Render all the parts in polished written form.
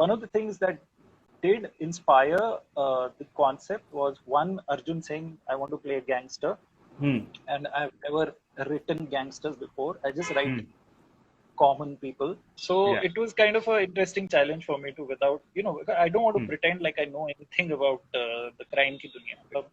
one of the things that did inspire the concept was one Arjun saying, "I want to play a gangster," Hmm. and I've never written gangsters before. I just write Hmm. common people. So Yeah. it was kind of an interesting challenge for me to, without, I don't want to Hmm. pretend like I know anything about the crime ki dunya.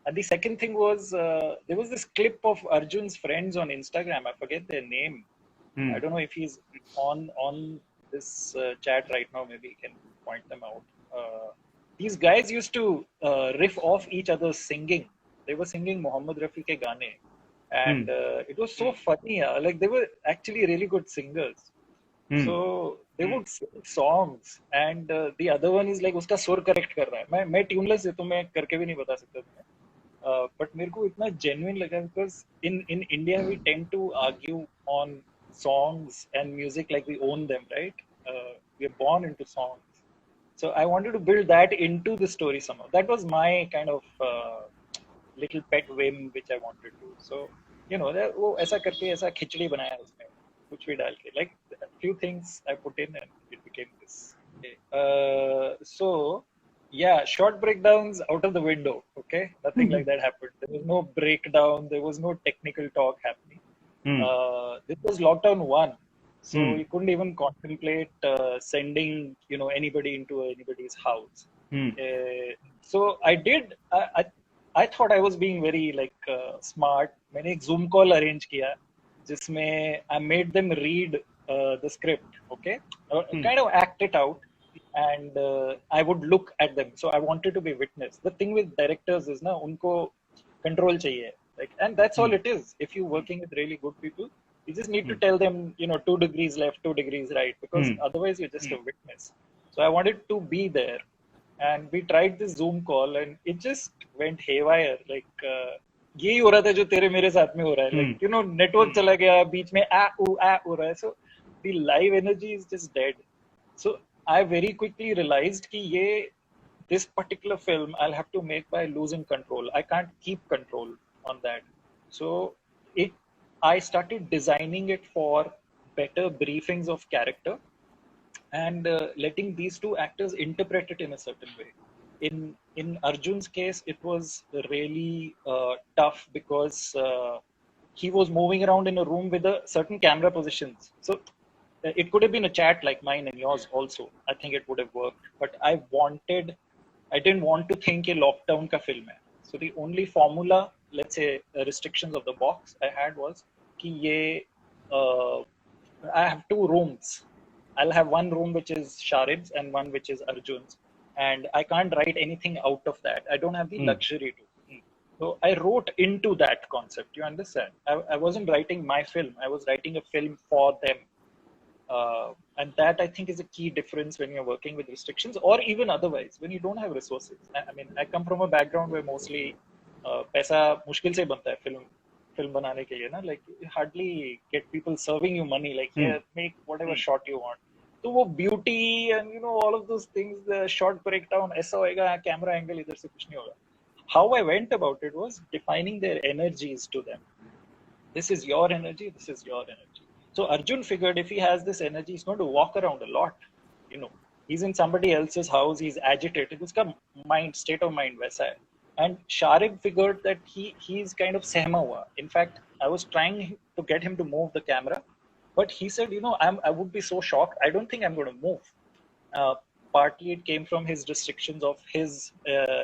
And the second thing was there was this clip of Arjun's friends on Instagram. I forget their name. Hmm. I don't know if he's on this chat right now. Maybe he can point them out. These guys used to riff off each other's singing. They were singing Mohammed Rafi ke gaane, Hmm. and it was so funny. Like they were actually really good singers. Hmm. So they would sing songs, and the other one is like उसका सुर correct कर रहा है. मैं tuneless है तो मैं करके भी नहीं बता सकता तुम्हें. But मेरे को इतना genuine लगा because in India we tend to argue on songs and music like we own them, right? We are born into songs. So I wanted to build that into the story somehow. That was my kind of little pet whim which I wanted to. So वो ऐसा करके ऐसा खिचड़ी बनाया उसमें कुछ भी डाल के, like a few things I put in and it became this. Okay. So yeah, short breakdowns out of the window. Okay, nothing like that happened. There was no breakdown. There was no technical talk happening. Hmm. This was lockdown one, so Hmm. you couldn't even contemplate sending anybody into anybody's house. Hmm. So I did. I thought I was being very like smart. मैंने एक Zoom call arrange किया जिसमें I made them read the script. Okay, kind of act it out, and I would look at them. So I wanted to be witness. The thing with directors is ना उनको control चाहिए. Like, and that's all it is. If you're working with really good people, you just need to tell them, 2 degrees left, 2 degrees right, because otherwise you're just a witness. So I wanted to be there, and we tried this Zoom call, and it just went haywire. Like, यही हो रहा था जो तेरे मेरे साथ में हो रहा है. Like, network चला गया, बीच में आ हो रहा है. So the live energy is just dead. So I very quickly realized कि this particular film I'll have to make by losing control. I can't keep control on that. So I started designing it for better briefings of character and letting these two actors interpret it in a certain way. In Arjun's case, it was really tough because he was moving around in a room with a certain camera positions. So it could have been a chat like mine and yours also. I think it would have worked. But I didn't want to think a lockdown ka film hai. So the only formula, let's say restrictions of the box I had was कि ये I have two rooms. I'll have one room which is Sharib's and one which is Arjun's, and I can't write anything out of that. I don't have the luxury to. So I wrote into that concept. You understand? I wasn't writing my film. I was writing a film for them. And that I think is a key difference when you're working with restrictions, or even otherwise when you don't have resources. I mean, I come from a background where mostly पैसा मुश्किल से बनता है film बनाने के लिए ना, like you hardly get people serving you money like here make whatever shot you want. तो वो beauty and all of those things, the shot breakdown ऐसा होएगा, camera angle इधर से कुछ नहीं होगा. How I went about it was defining their energies to them. This is your energy, this is your energy. So Arjun figured if he has this energy, he's going to walk around a lot. He's in somebody else's house, he's agitated. Uska state of mind वैसा है. And Sharib figured that he's kind of सहमा हुआ. In fact, I was trying to get him to move the camera, but he said, I would be so shocked. I don't think I'm going to move. Partly it came from his restrictions of his.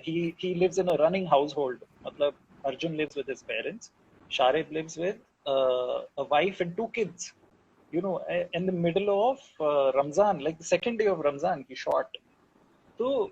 He lives in a running household. मतलब Arjun lives with his parents. Sharib lives with a wife and two kids. In the middle of Ramzan, like the second day of Ramzan, he shot. So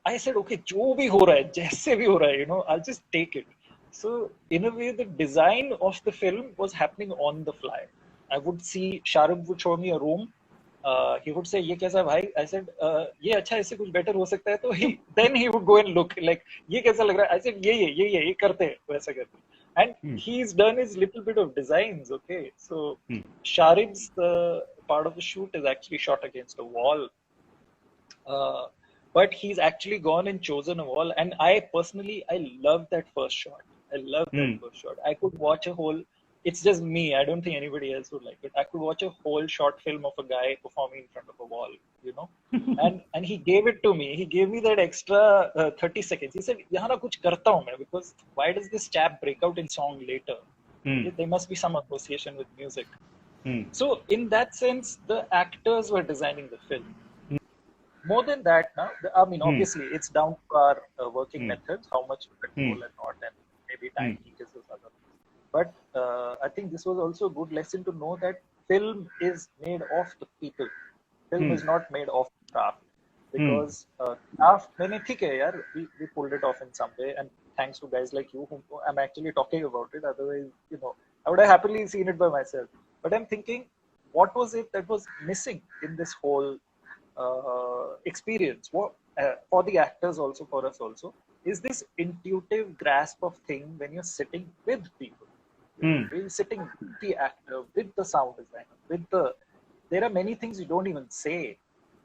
I said, okay, जो भी हो रहा है, जैसे भी हो रहा है, I'll just take it. So in a way, the design of the film was happening on the fly. I would see Sharib would show me a room. He would say, ये कैसा भाई? I said, ये अच्छा, इससे कुछ better हो सकता है. तो then he would go and look like, ये कैसा लग रहा है? I said, ये करते हैं, वैसा करते हैं. And he's done his little bit of designs. Okay, so Sharib's part of the shoot is actually shot against a wall. But he's actually gone and chosen a wall, and I personally love that first shot. I love that first shot. I could watch a whole it's just me. I don't think anybody else would like it. I could watch a whole short film of a guy performing in front of a wall, you know. And he gave it to me. He gave me that extra 30 seconds. He said, "यहाँ ना कुछ करता हूँ मैं, because why does this chap break out in song later? There must be some association with music." So in that sense, the actors were designing the film. More than that, now, I mean, obviously, it's down to our working methods, how much we control and not, and maybe time teaches us other things. But I think this was also a good lesson to know that film is made of the people. Film is not made of craft. Because craft, we pulled it off in some way, and thanks to guys like you, whom I'm actually talking about it. Otherwise, I would have happily seen it by myself. But I'm thinking, what was it that was missing in this whole experience for the actors, also for us also, is this intuitive grasp of thing when you're sitting with people. You're sitting with the actor, with the sound designer, there are many things you don't even say.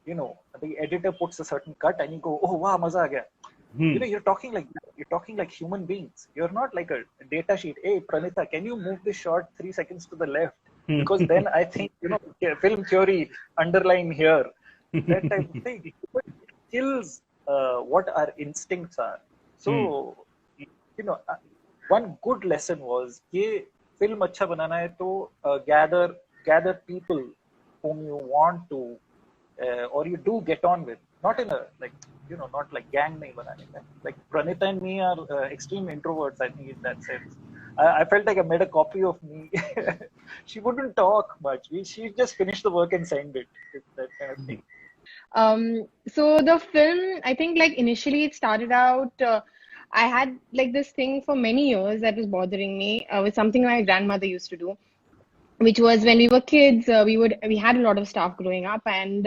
The editor puts a certain cut and you go, oh wow, maza aa gaya. You're talking like that. You're talking like human beings. You're not like a data sheet. Hey Pranita, can you move this shot 3 seconds to the left? Because then I think, film theory underline here. That type of thing. But it kills what our instincts are. So, one good lesson was कि film अच्छा बनाना है तो gather people whom you want to or you do get on with, not in a not like gang nahi banane ka. Like Pranita and me are extreme introverts, I think, in that sense. I felt like I made a copy of me. She wouldn't talk much. She just finished the work and sent it. That kind of thing. So the film, I think like initially it started out, I had like this thing for many years that was bothering me with something my grandmother used to do, which was when we were kids, we had a lot of staff growing up, and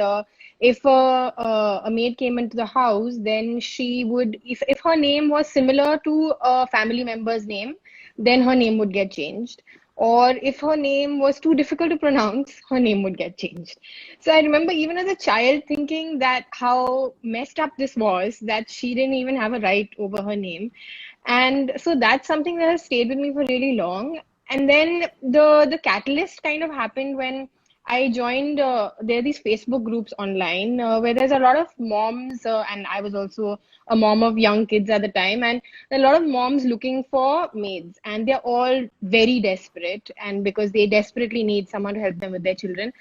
if a maid came into the house, then she would, if her name was similar to a family member's name, then her name would get changed. Or if her name was too difficult to pronounce, her name would get changed. So I remember even as a child thinking that how messed up this was, that she didn't even have a right over her name. And so that's something that has stayed with me for really long. And then the catalyst kind of happened when I joined. There are these Facebook groups online where there's a lot of moms, and I was also a mom of young kids at the time, and a lot of moms looking for maids, and they're all very desperate, and because they desperately need someone to help them with their children.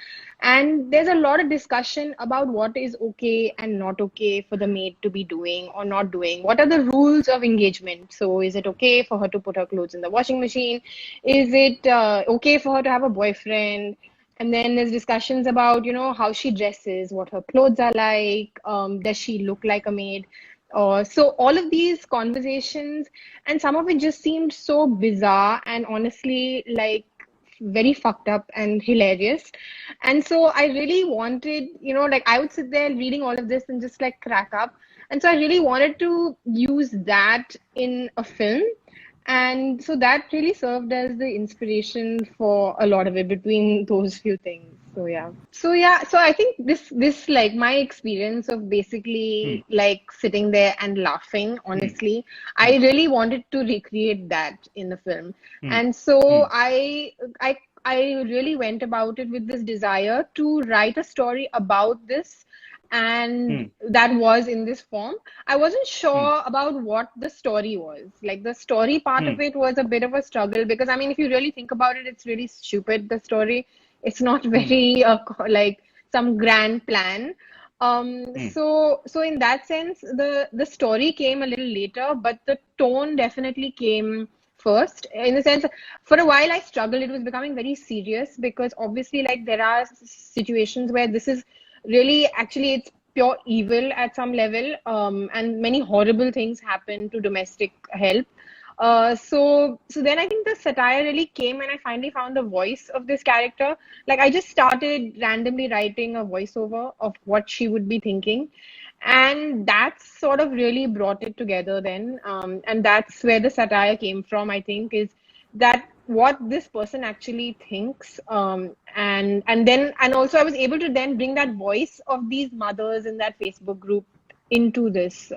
And there's a lot of discussion about what is okay and not okay for the maid to be doing or not doing. What are the rules of engagement? So is it okay for her to put her clothes in the washing machine? Is it okay for her to have a boyfriend? And then there's discussions about, how she dresses, what her clothes are like, does she look like a maid? So all of these conversations, and some of it just seemed so bizarre and honestly like very fucked up and hilarious. And so I really wanted, like I would sit there reading all of this and just like crack up. And so I really wanted to use that in a film. And so that really served as the inspiration for a lot of it between those few things. So yeah. So I think this like my experience of basically like sitting there and laughing, honestly, I really wanted to recreate that in the film. And so I really went about it with this desire to write a story about this, and that was in this form. I wasn't sure about what the story was. Like the story part of it was a bit of a struggle because I mean, if you really think about it, it's really stupid, the story. It's not very like some grand plan. So in that sense, the story came a little later, but the tone definitely came first. In the sense, for a while I struggled. It was becoming very serious because obviously, like there are situations where this is really actually it's pure evil at some level, and many horrible things happen to domestic help. So then I think the satire really came when I finally found the voice of this character. Like I just started randomly writing a voiceover of what she would be thinking, and that sort of really brought it together then. And that's where the satire came from, I think, is that what this person actually thinks. And also I was able to then bring that voice of these mothers in that Facebook group into this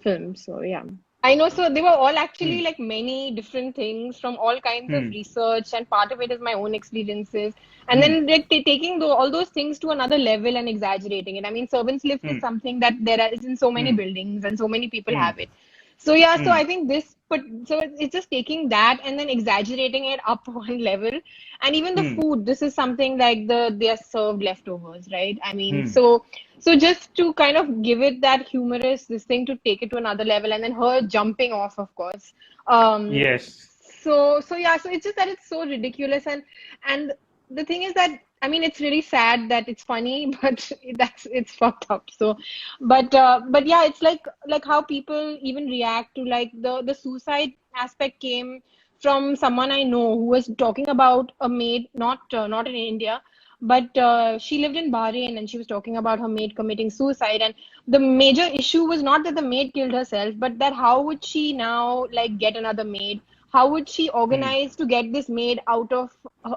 film. So yeah. I know. So they were all actually like many different things from all kinds of Hmm. research, and part of it is my own experiences. And Hmm. then like taking all those things to another level and exaggerating it. I mean, servants lift is Hmm. something that is in so many Hmm. buildings and so many people Hmm. have it. So yeah, so Hmm. I think so it's just taking that and then exaggerating it up one level. And even the Hmm. food, this is something like they are served leftovers, right? I mean, Hmm. so just to kind of give it that humorous, this thing to take it to another level, and then her jumping off, of course. Um, Yes. so yeah, so it's just that it's so ridiculous, and the thing is that I mean it's really sad that it's funny, but it's fucked up. So, but yeah, it's like how people even react to like the suicide aspect came from someone I know who was talking about a maid, not in India, but she lived in Bahrain and she was talking about her maid committing suicide. And the major issue was not that the maid killed herself, but that how would she now like get another maid? How would she Hmm. organize to get this maid out of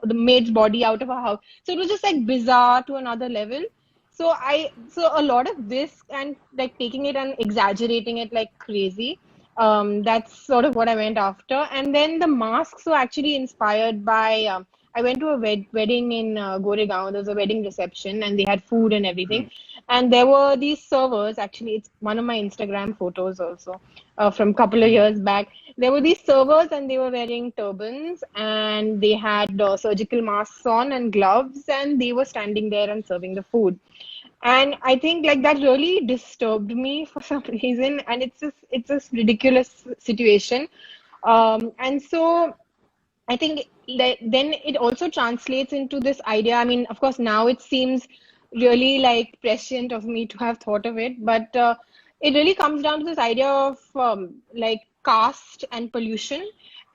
the maid's body out of her house? So it was just like bizarre to another level. So a lot of this and like taking it and exaggerating it like crazy. That's sort of what I went after. And then the masks were actually inspired by I went to a wedding in Goregaon. There was a wedding reception and they had food and everything. Hmm. And there were these servers. Actually, it's one of my Instagram photos also from a couple of Hmm. years back. There were these servers and they were wearing turbans and they had surgical masks on and gloves and they were standing there and serving the food. And I think like that really disturbed me for some reason. And it's just ridiculous situation. And so I think then it also translates into this idea. I mean, of course, now it seems really like prescient of me to have thought of it, but it really comes down to this idea of like caste and pollution.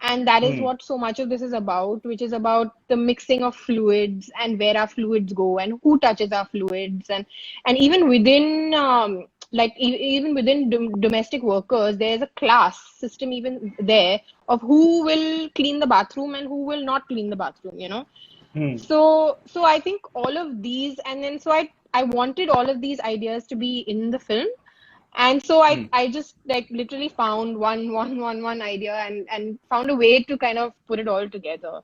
And that is Hmm. what so much of this is about, which is about the mixing of fluids and where our fluids go and who touches our fluids. And even within even within domestic workers, there's a class system even there of who will clean the bathroom and who will not clean the bathroom, you know. Hmm. So I think all of these, and then so I wanted all of these ideas to be in the film. And so Hmm. I just like literally found one idea and found a way to kind of put it all together.